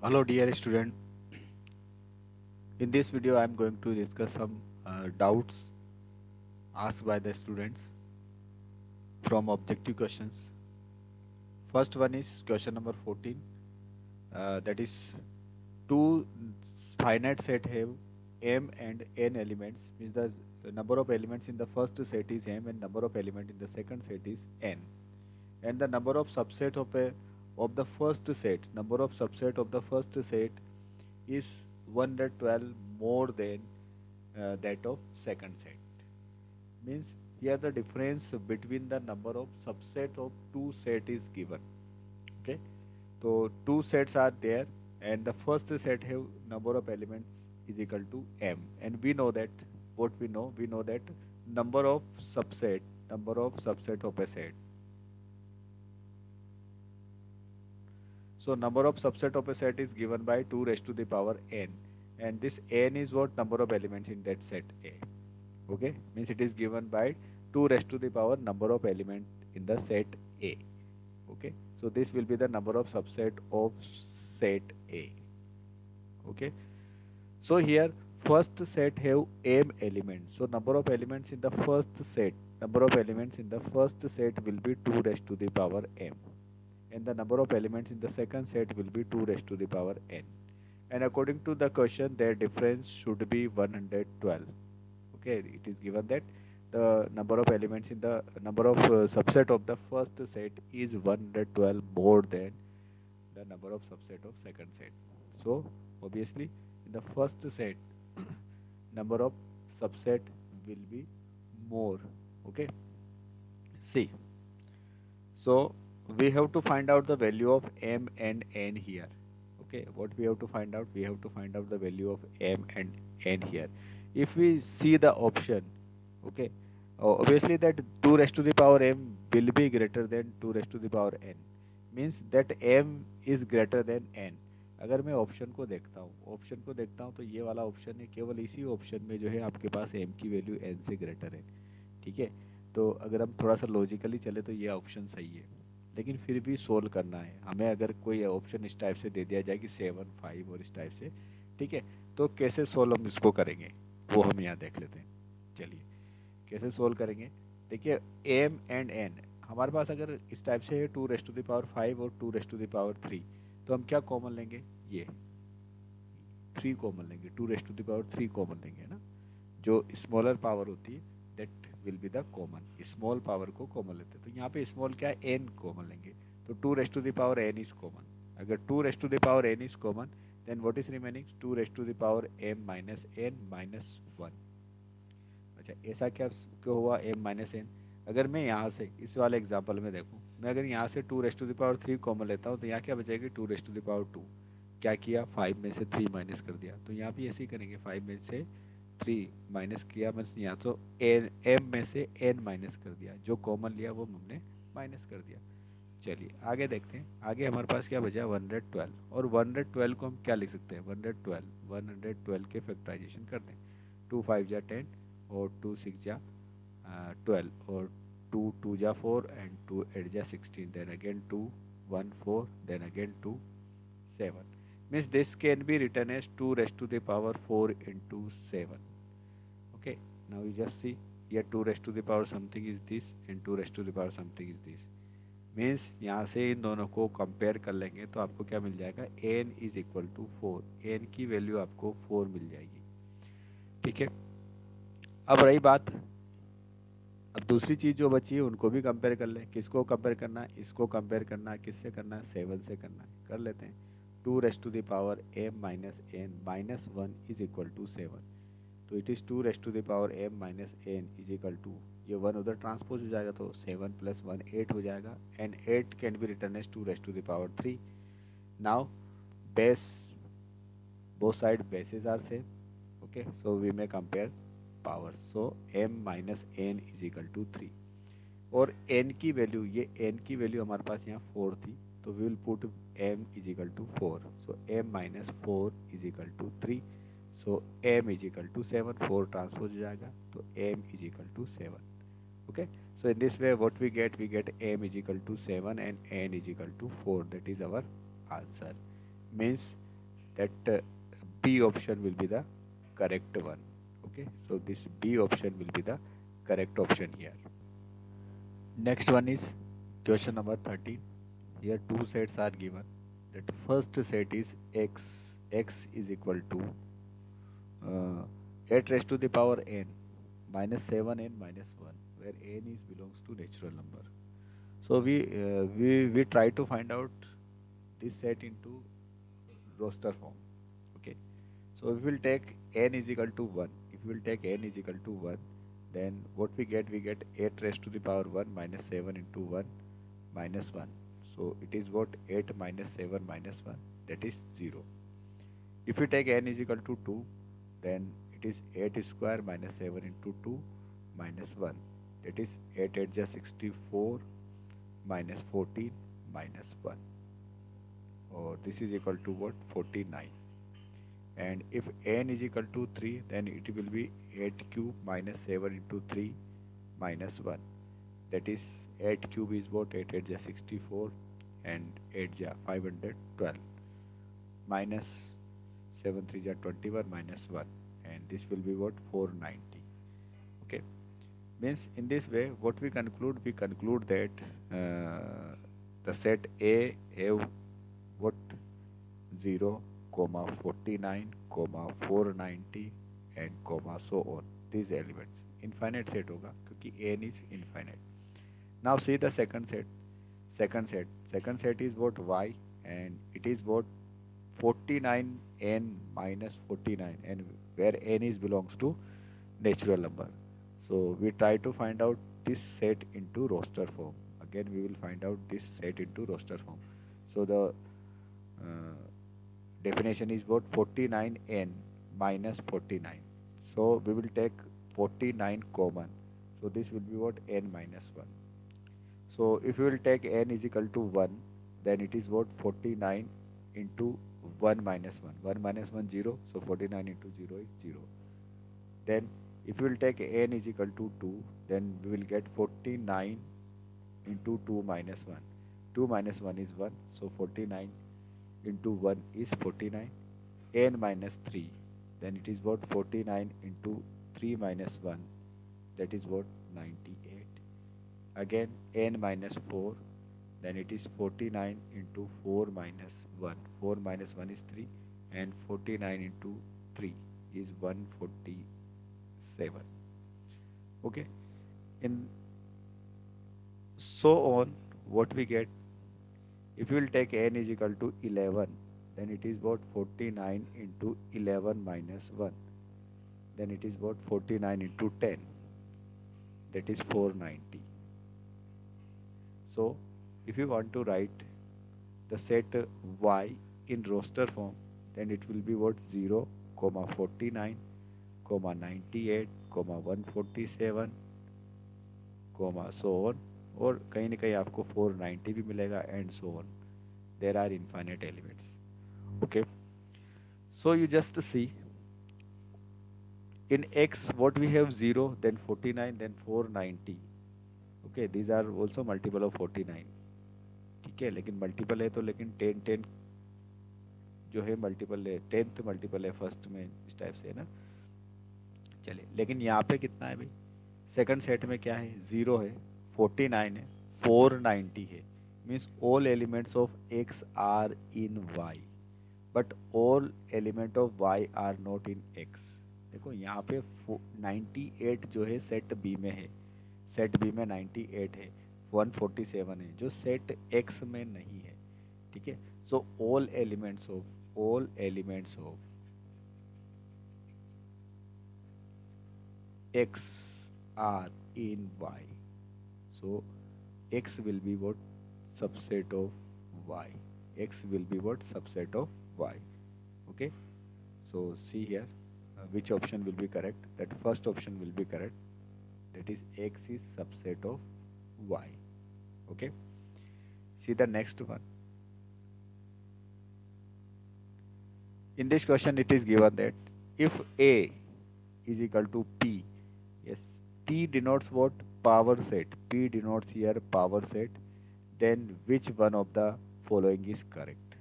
Hello dear student, in this video I am going to discuss some doubts asked by the students from objective questions. First one is question number 14, that is two finite set have m and n elements, means the number of elements in the first set is m and number of elements in the second set is n, and the number of subset of the first set, number of subset of the first set is 112 more than that of second set. Means here the difference between the number of subset of two set is given. Okay, so two sets are there and the first set have number of elements is equal to m, and we know that what we know that number of subset of a set. So number of subset of a set is given by 2 raised to the power n, and this n is what number of elements in that set A. Okay, means it is given by 2 raised to the power number of elements in the set A. Okay, so this will be the number of subset of set A. Okay, so here first set have m elements, so number of elements in the first set, number of elements in the first set will be 2 raised to the power m, and the number of elements in the second set will be 2 raised to the power n, and according to the question their difference should be 112. Okay, it is given that the number of elements in the number of subset of the first set is 112 more than the number of subset of second set. So obviously in the first set number of subset will be more. Okay, see, so we have to find out the value of m and n here. Okay, what we have to find out? We have to find out the value of m and n here. If we see the option, okay, obviously that 2 raised to the power m will be greater than 2 raised to the power n, means that m is greater than n. अगर मैं option को देखता हूँ तो ये वाला option है, केवल इसी ऑप्शन में जो है आपके पास m की वैल्यू n से ग्रेटर है. ठीक है, तो अगर हम थोड़ा सा लॉजिकली चले तो ये ऑप्शन सही है, लेकिन फिर भी सोल्व करना है हमें. अगर कोई ऑप्शन इस टाइप से दे दिया जाए कि 7 5 और इस टाइप से, ठीक है, तो कैसे सोल्व हम इसको करेंगे वो हम यहाँ देख लेते हैं. चलिए कैसे सोल्व करेंगे. देखिए एम एंड एन हमारे पास अगर इस टाइप से है 2 रेस्ट टू द पावर 5 और 2 रेस्ट टू द पावर 3, तो हम क्या कॉमन लेंगे, ये 3 कॉमन लेंगे, 2 raised to the power 3 common लेंगे, है ना. जो स्मॉलर पावर होती है that will be the common, small power को कॉमन लेते हैं. तो यहाँ पे स्मॉल क्या है, एन कॉमन लेंगे, तो 2 raised to the power N is common. अगर 2 raised to the power N is common then what is remaining, 2 raised to the power M minus N minus 1. अच्छा ऐसा क्या क्यों हुआ m माइनस एन. अगर मैं यहाँ से इस वाले एग्जांपल में देखूँ, मैं अगर यहाँ से 2 raised to the power 3 common लेता हूँ तो यहाँ क्या बचेगी, 2 रेस्ट टू द पावर 2. क्या किया, 5 में से 3 माइनस कर दिया, तो यहाँ भी ऐसे ही करेंगे, 5 में से 3 माइनस किया, बस यहाँ तो एन m में से n माइनस कर दिया, जो कॉमन लिया वो हमने माइनस कर दिया. चलिए आगे देखते हैं. आगे हमारे पास क्या बचा, 112, और 112 को हम क्या लिख सकते हैं, 112 के फैक्टराइजेशन कर दें. 2 5 जा 10 और 2 6 जा 12 और 2 2 जा 4 एंड 2 8 जा 16, then again 2 1 4, then again 2 7. Means this can be written as 2 raised to the power 4 into 7. Okay, now you just see here 2 raised to the power something is this and 2 raised to the power something is this. Means यहाँ से इन दोनों को compare कर लेंगे तो आपको क्या मिल जाएगा, n is equal to 4, n की वैल्यू आपको 4 मिल जाएगी. ठीक है, अब रही बात, अब दूसरी चीज जो बची है उनको भी कंपेयर कर लें. किसको कंपेयर करना है, इसको कंपेयर करना है, किससे करना है, 7 से करना है. कर लेते हैं. 2 raised to the power m minus N minus 1 is equal to 7, तो it is 2 raised to the power m minus N is equal to, ये 1 उधर ट्रांसपोज हो जाएगा तो 7 प्लस 1 8 हो जाएगा, and 8 can be written as 2 raised to the power 3. Now base, both side bases are same. Okay, so we may compare powers. So m minus n is equal to 3, और n की value, ये n की value हमारे पास यहाँ 4 थी, तो we will put m is equal to 4. So m minus 4 is equal to 3. So m is equal to 7, 4 transpose हो जाएगा तो m is equal to 7. Okay, so in this way what we get m is equal to 7 and n is equal to 4. That is our answer. Means that B option will be the correct one. Okay, so this B option will be the correct option here. Next one is question number 13. Here two sets are given. That first set is x is equal to 8 raised to the power n minus 7n minus 1, where n is belongs to natural number. So we try to find out this set into roster form. Okay. So if we will take n is equal to 1, if we will take n is equal to 1, then what we get 8 raised to the power 1 minus 7 into 1 minus 1. So it is what 8 minus 7 minus 1, that is 0. If we take n is equal to 2, then it is 8 square minus 7 into 2 minus 1, that is 8 8 just 64 minus 14 minus 1, or this is equal to what 49. And if n is equal to 3, then it will be 8 cube minus 7 into 3 minus 1, that is 8 cube is what 8 8 is 64 and 8 is 512 minus 7 3 is 21 minus 1, and this will be what 490. Okay, means in this way what we conclude that the set A have what 0 comma 49 comma 490 and comma so on, these elements infinite set होगा क्योंकि n is infinite. Now see the second set is what y, and it is what 49n minus 49, and where n is belongs to natural number. So we try to find out this set into roster form. Again we will find out this set into roster form. So the uh, definition is what 49n minus 49. So we will take 49 common. So this will be what n minus 1. So if we will take n is equal to 1, then it is what 49 into 1 minus 1. 1 minus 1 0. So 49 into 0 is 0. Then if we will take n is equal to 2, then we will get 49 into 2 minus 1. 2 minus 1 is 1. So 49 into 1 is 49. N minus 3, then it is what 49 into 3 minus 1, that is what 98. Again n minus 4, then it is 49 into 4 minus 1. 4 minus 1 is 3, and 49 into 3 is 147. Okay, in so on what we get, if you will take n is equal to 11, then it is what 49 into 11 minus 1, then it is what 49 into 10, that is 490. So if you want to write the set y in roster form, then it will be what 0 comma 49 comma 98 comma 147 comma so on, और कहीं ना कहीं आपको 490 भी मिलेगा and so on. There are infinite elements. Okay, so you just see in x what we have 0, then 49, then 490. Okay, these are also multiple of 49. ठीक है, लेकिन मल्टीपल है तो लेकिन 10 10 जो है मल्टीपल है, 10th मल्टीपल है फर्स्ट में, इस टाइप से है ना. चलिए, लेकिन यहाँ पे कितना है भाई, सेकंड सेट में क्या है 0 है, 49 है, 490 है. Means all elements of x are in y, but all element of y are not in x. देखो यहाँ पे 98 जो है सेट बी में है, सेट बी में 98 है, 147 है जो सेट x में नहीं है. ठीक है, so all elements of x are in y. So x will be what subset of y. X will be what subset of y. Okay. So see here which option will be correct. That first option will be correct. That is x is subset of y. Okay. See the next one. In this question it is given that if A is equal to P, yes, P denotes what? Power set. P denotes here power set. Then which one of the following is correct?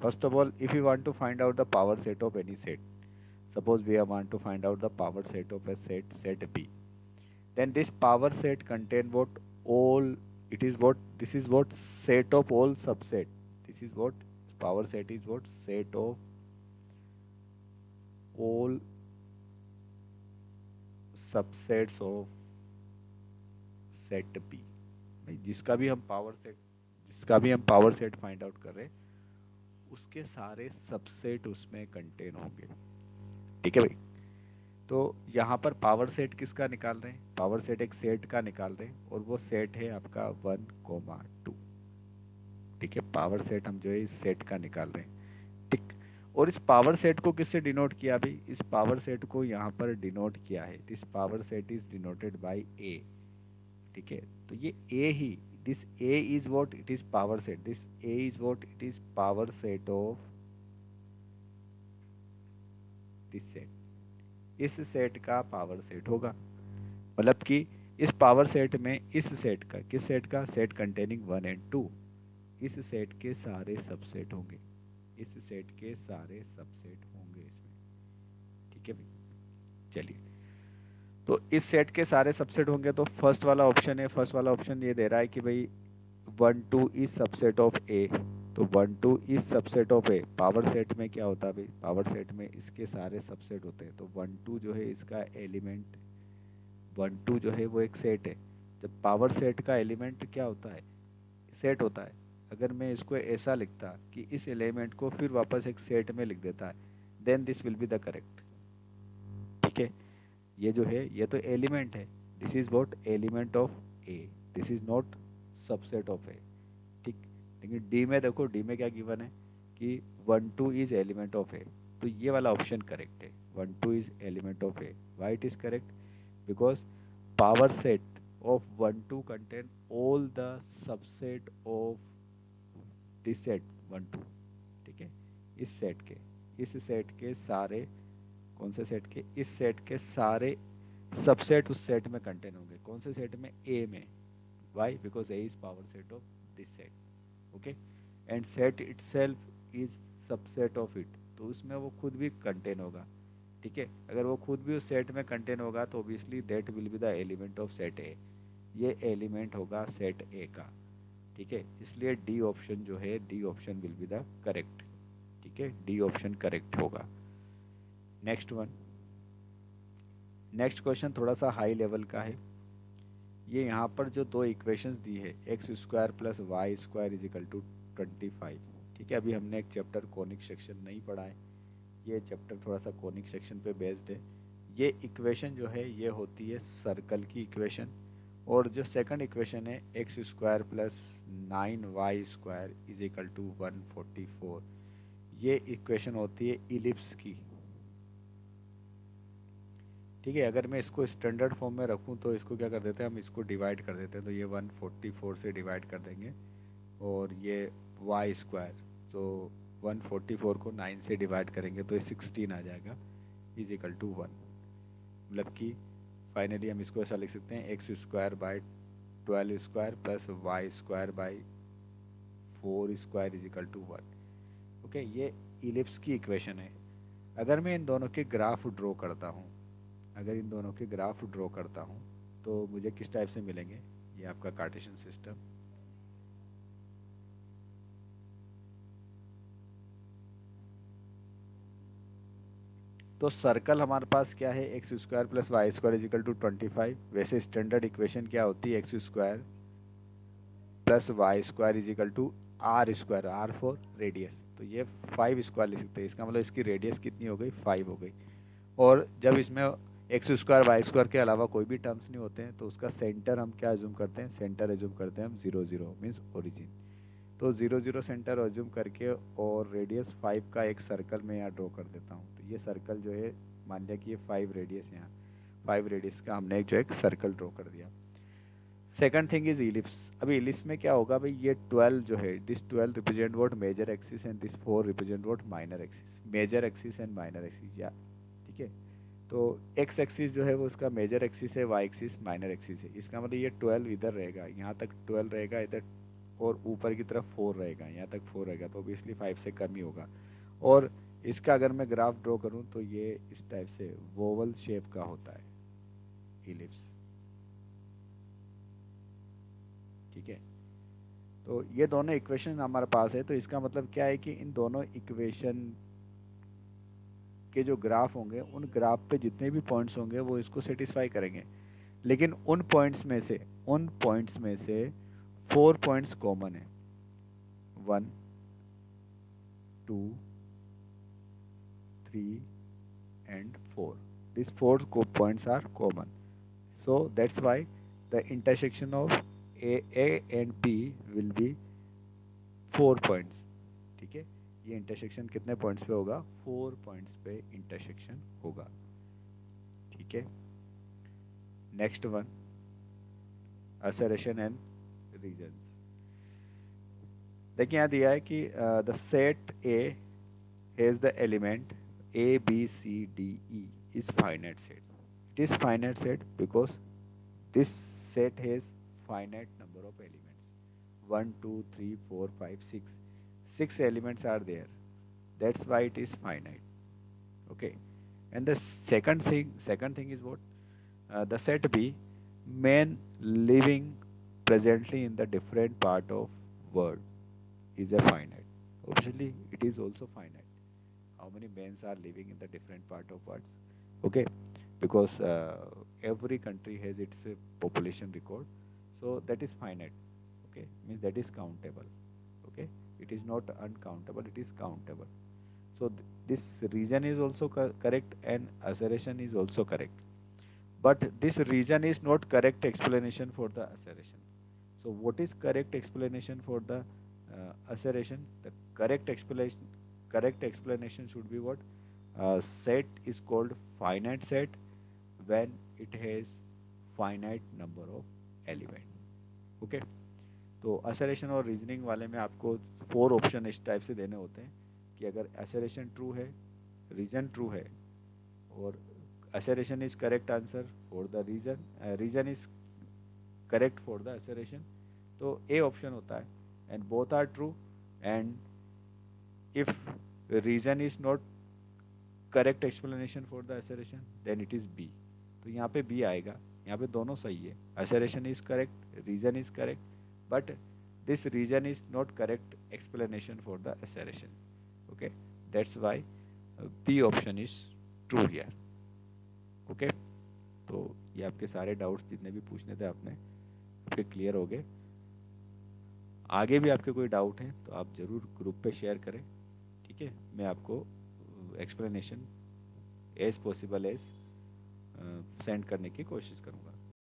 First of all, if you want to find out the power set of any set, suppose we want to find out the power set of a set B, then this power set contain what all, it is what, this is what set of all subset, this is what power set is, what set of all subsets of set B. भाई जिसका भी हम power set find out कर रहे हैं उसके सारे subset उसमें कंटेन होंगे। ठीक है भाई, तो यहाँ पर पावर सेट किसका निकाल रहे हैं, पावर सेट एक सेट का निकाल रहे हैं और वो सेट है आपका 1,2। ठीक है, पावर सेट हम जो है इस सेट का निकाल रहे हैं। ठीक, और इस पावर सेट को किससे डिनोट किया भाई, इस पावर सेट को यहाँ पर डिनोट किया है, this power set is denoted by A. ठीक है, तो ये ए ही, this A is what, it is power set, this A is what, it is power set of this set, इस सेट का पावर सेट होगा। मतलब कि इस पावर सेट में इस सेट का, किस सेट का, सेट कंटेनिंग 1 एंड 2, इस सेट के सारे सबसेट होंगे, इस सेट के सारे सबसेट होंगे इसमें। ठीक है भाई, चलिए, तो इस सेट के सारे सबसेट होंगे, तो फर्स्ट वाला ऑप्शन है, फर्स्ट वाला ऑप्शन ये दे रहा है कि भाई 1,2 इज सबसेट ऑफ ए, तो 1,2 is subset of A. Power set में क्या होता है भाई, पावर सेट में इसके सारे सबसेट होते हैं, तो 1,2 जो है इसका एलिमेंट, 1,2 जो है वो एक सेट है। जब पावर सेट का एलिमेंट क्या होता है, सेट होता है, अगर मैं इसको ऐसा लिखता कि इस एलिमेंट को फिर वापस एक सेट में लिख देता है, then this will be the correct. ठीक है, ये जो है ये तो एलिमेंट है, this is what element of A, this is not subset of A. ठीक, लेकिन डी में देखो, डी में क्या गिवन है कि 1,2 इज एलिमेंट ऑफ ए, तो ये वाला ऑप्शन करेक्ट है, 1,2 is element of A. Why it is correct, because power set of 1,2 contain all the subset of this set 1,2। ठीक है, इस सेट के सारे, कौन से सेट के, इस सेट के सारे सबसेट उस सेट में कंटेन होंगे, कौन से सेट में, ए में। Why, because A is power set of this set. Okay, and set itself is subset of it, तो उसमें वो खुद भी कंटेन होगा। ठीक है, अगर वो खुद भी उस सेट में कंटेन होगा तो obviously that will be the element of set ए, ये एलिमेंट होगा सेट ए का। ठीक है, इसलिए डी ऑप्शन जो है, D option will be the correct. ठीक है, डी ऑप्शन करेक्ट होगा। नेक्स्ट वन, नेक्स्ट क्वेश्चन थोड़ा सा हाई लेवल का है। ये यहाँ पर जो दो इक्वेशंस दी है, X square plus Y square is equal to 25। ठीक है, अभी हमने एक चैप्टर कोनिक सेक्शन नहीं पढ़ा है, ये चैप्टर थोड़ा सा कोनिक सेक्शन पे बेस्ड है। ये इक्वेशन जो है ये होती है सर्कल की इक्वेशन, और जो सेकंड इक्वेशन है X square plus 9y square is equal to 144, ये इक्वेशन होती है इलिप्स की। ठीक है, अगर मैं इसको स्टैंडर्ड फॉर्म में रखूं तो इसको क्या कर देते हैं, हम इसको डिवाइड कर देते हैं, तो ये 144 से डिवाइड कर देंगे, और ये वाई स्क्वायर, तो 144 को 9 से डिवाइड करेंगे तो ये 16 आ जाएगा, इज इक्वल टू 1। मतलब कि फाइनली हम इसको ऐसा लिख सकते हैं, X square by 12 square plus Y square by 4 square is equal to 1। Okay, ये इलिप्स की इक्वेशन है। अगर मैं इन दोनों के ग्राफ ड्रॉ करता हूँ, अगर इन दोनों के ग्राफ ड्रॉ करता हूँ तो मुझे किस टाइप से मिलेंगे, ये आपका कार्टेशियन सिस्टम। तो सर्कल हमारे पास क्या है, X square plus Y square is equal to 25। वैसे स्टैंडर्ड इक्वेशन क्या होती है, X square plus Y square is equal to R square, R for radius, तो ये 5 स्क्वायर लिख सकते हैं, इसका मतलब इसकी रेडियस कितनी हो गई, 5 हो गई। और जब इसमें एक्स स्क्वायर वाई स्क्वायर के अलावा कोई भी टर्म्स नहीं होते हैं तो उसका सेंटर हम क्या एज्यूम करते हैं, सेंटर एज्यूम करते हैं हम 0 0 मीन्स ओरिजिन। तो 0 0 सेंटर एज्यूम करके और रेडियस 5 का एक सर्कल में यहाँ ड्रॉ कर देता हूँ, तो ये सर्कल जो है, मान लिया कि ये 5 रेडियस, यहाँ 5 रेडियस का हमने एक जो एक सर्कल ड्रॉ कर दिया। Second thing is ellipse. अभी इलिप्स में क्या होगा भाई, ये 12 जो है, this 12 represent what major axis and this 4 represent what minor axis, major axis and minor axis, या ठीक है। तो एक्स एक्सिस जो है वो उसका मेजर एक्सिस है, वाई एक्सिस माइनर एक्सिस है, इसका मतलब ये 12 इधर रहेगा, यहाँ तक 12 रहेगा, इधर और ऊपर की तरफ 4 रहेगा, यहाँ तक 4 रहेगा, तो ऑब्वियसली 5 से कम ही होगा। और इसका अगर मैं ग्राफ ड्रॉ करूँ तो ये इस टाइप से वोवल शेप का होता है, इलिप्स। ठीक है, तो ये दोनों इक्वेशन हमारे पास है, तो इसका मतलब क्या है कि इन दोनों इक्वेशन के जो ग्राफ होंगे, उन ग्राफ पे जितने भी पॉइंट्स होंगे वो इसको सेटिस्फाई करेंगे। लेकिन उन पॉइंट्स में से 4 पॉइंट्स कॉमन है, 1, 2, 3 and 4. These 4 points are common. So that's why the intersection of A and B will be 4 points. ठीक है, ये इंटरसेक्शन कितने पॉइंट्स पे होगा? 4 पॉइंट्स पे इंटरसेक्शन होगा। ठीक है, नेक्स्ट वन, असरेशन एंड रीजन। देखिए यहाँ दिया है कि the set A has the element A, B, C, D, E is finite set. It is finite set because this set has finite number of elements. 1, 2, 3, 4, 5, 6. 6 elements are there. That's why it is finite. Okay. And the second thing is what? The set B, men living presently in the different part of world is a finite. Obviously, it is also finite. How many men are living in the different part of world? Okay, because every country has its population record, so that is finite. Okay, means that is countable. Okay, it is not uncountable, it is countable. So this region is also correct and assertion is also correct, but this region is not correct explanation for the assertion. So what is correct explanation for the assertion? The correct explanation should be what? Set is called finite set when it has finite number of element. Okay, तो असरेशन और reasoning वाले में आपको 4 option इस type से देने होते हैं कि अगर असरेशन ट्रू है, रीजन ट्रू है, और assertion is correct answer for the reason is correct for the assertion, तो A ऑप्शन होता है, and both are true, and if reason is not correct explanation for the assertion then it is B. तो यहाँ पे B आएगा, यहाँ पे दोनों सही है, assertion is correct, reason is correct, but this reason is not correct explanation for the assertion. Okay, that's why B option is true here. Okay, तो ये आपके सारे डाउट्स जितने भी पूछने थे आपने, आपके क्लियर हो गए। आगे भी आपके कोई डाउट हैं तो आप ज़रूर ग्रुप पे शेयर करें। ठीक है, मैं आपको explanation as possible as send करने की कोशिश करूँगा।